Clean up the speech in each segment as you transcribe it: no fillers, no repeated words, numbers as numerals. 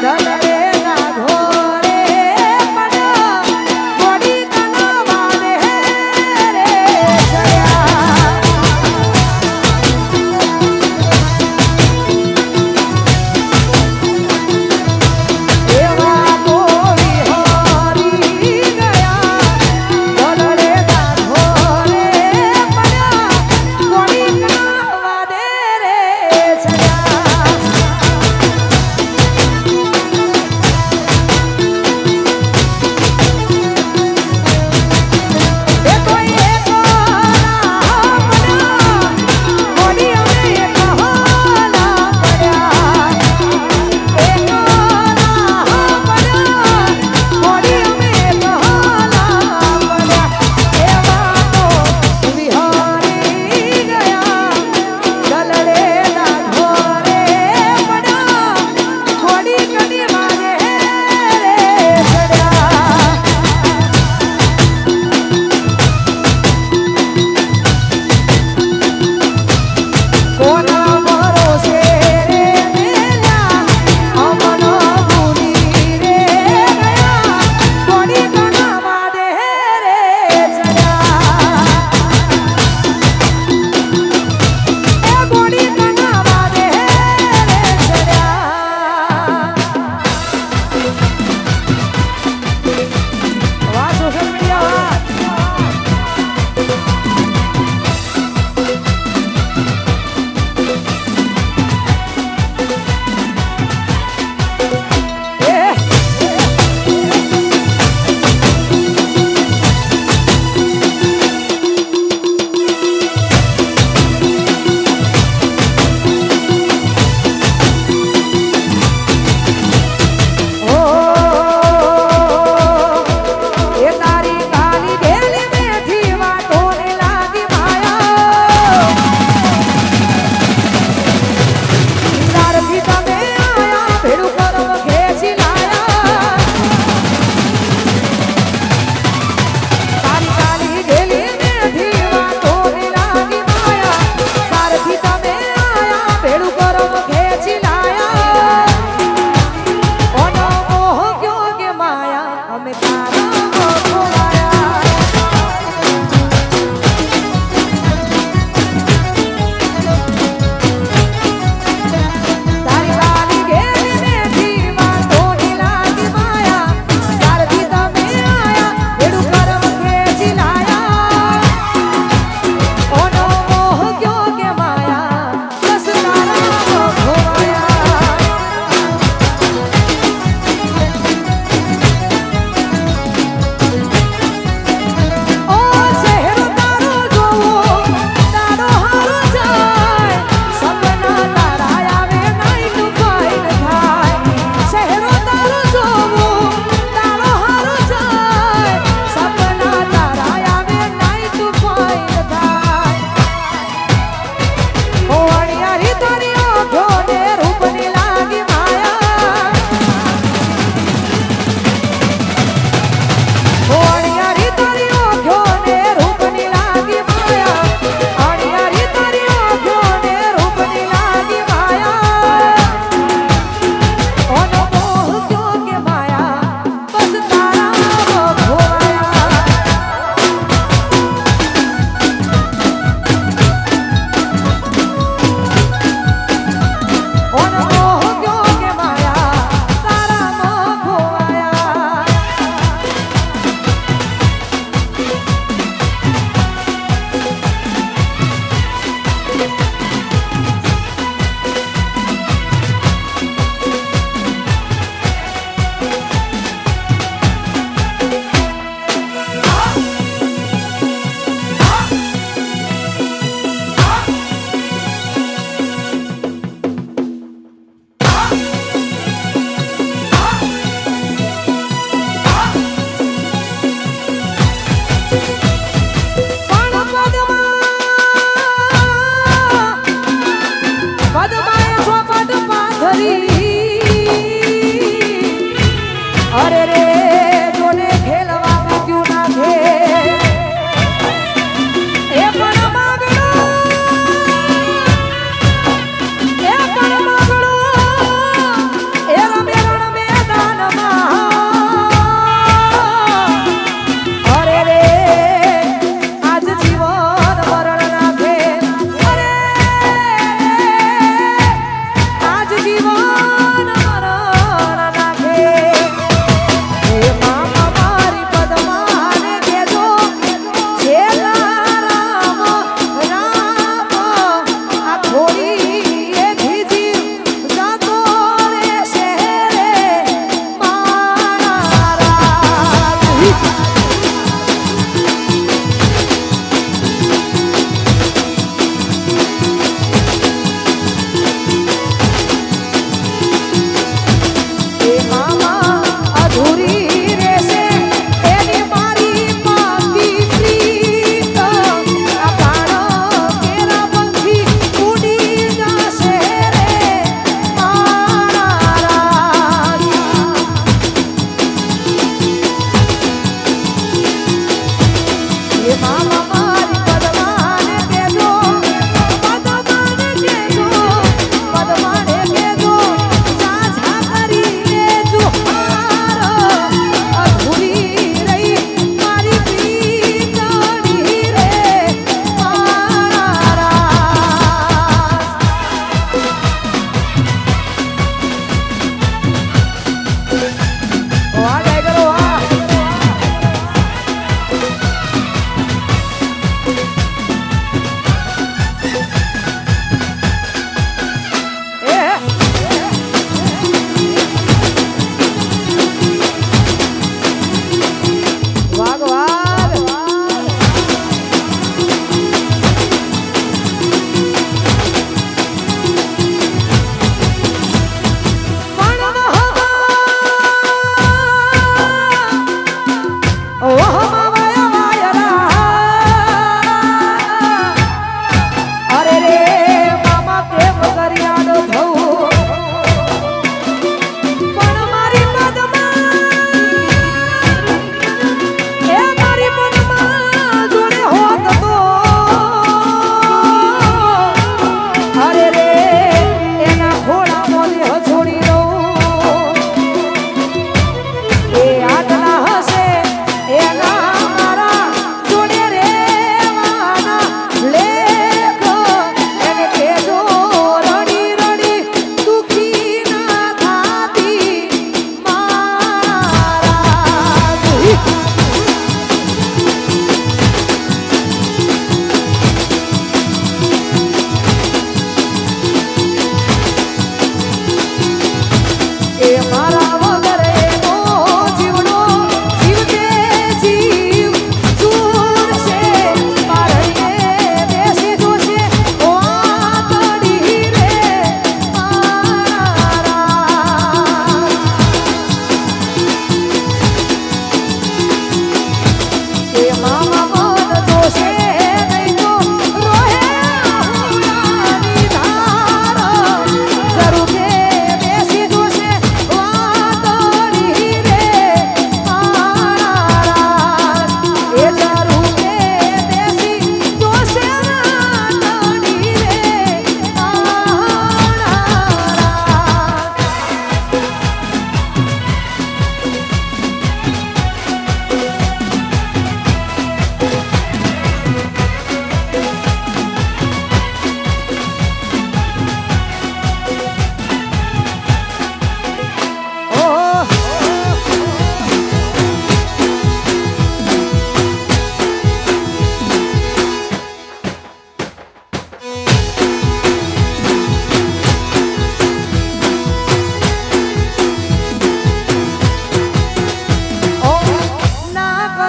ધન રે ના ઘોરે પણ ગોડી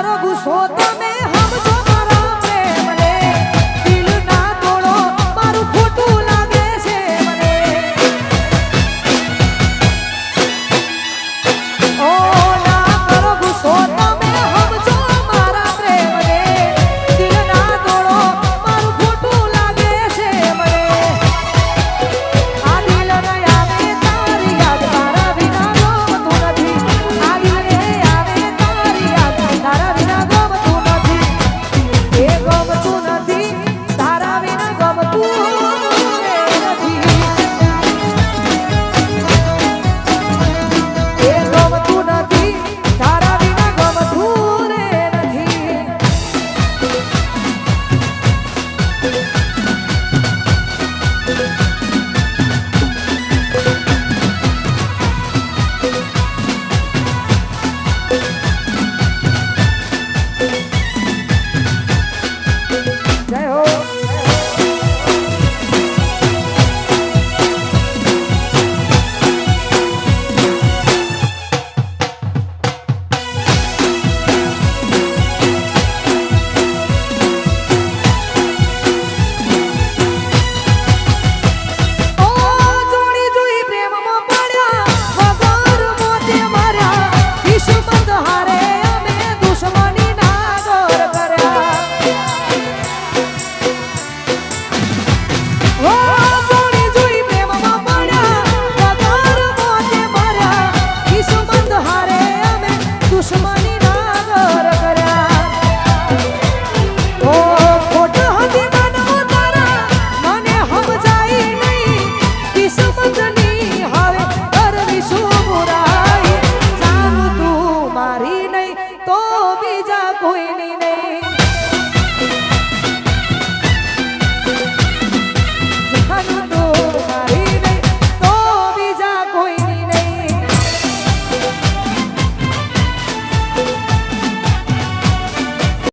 કરો ગુસ્સો તમે સમજો મારા પ્રેમને દિલ ના તોડો મારું ખોટું લાગે છે મને ઓ ના કરો ગુસ્સો તમે સમજો મારા પ્રેમને દિલ ના તોડો મારું ખોટું લાગે છે મને આ દિલ ને આવે તારી યાદ તારા વિના ગમતું નથી આ દિલ ને આવે તારી યાદ તારા વિના ગમતું નથી એ ગમતું નથી તારા વિના ગમતું નથી એ ગમતું નથી તારા વિના ગમતું નથી જય હો ઓ જોડી જોઈ પ્રેમમાં પડ્યા વગર મોતે માર્યા વિશ્વબંધ હારે અમે દુશ્મની ના ગોર કર્યા ઓ જોડી જોઈ પ્રેમમાં પડ્યા વગર મોતે માર્યા વિશ્વબંધ હારે અમે દુશ્મની ના ગોર કર્યા ઓ ખોટ હતી માનવો તારા મને સમજાય નહીં કિસ્મતની હવે કરવી શું બુરાઈ જાનું તું મારી નહીં તો બીજા કોઈ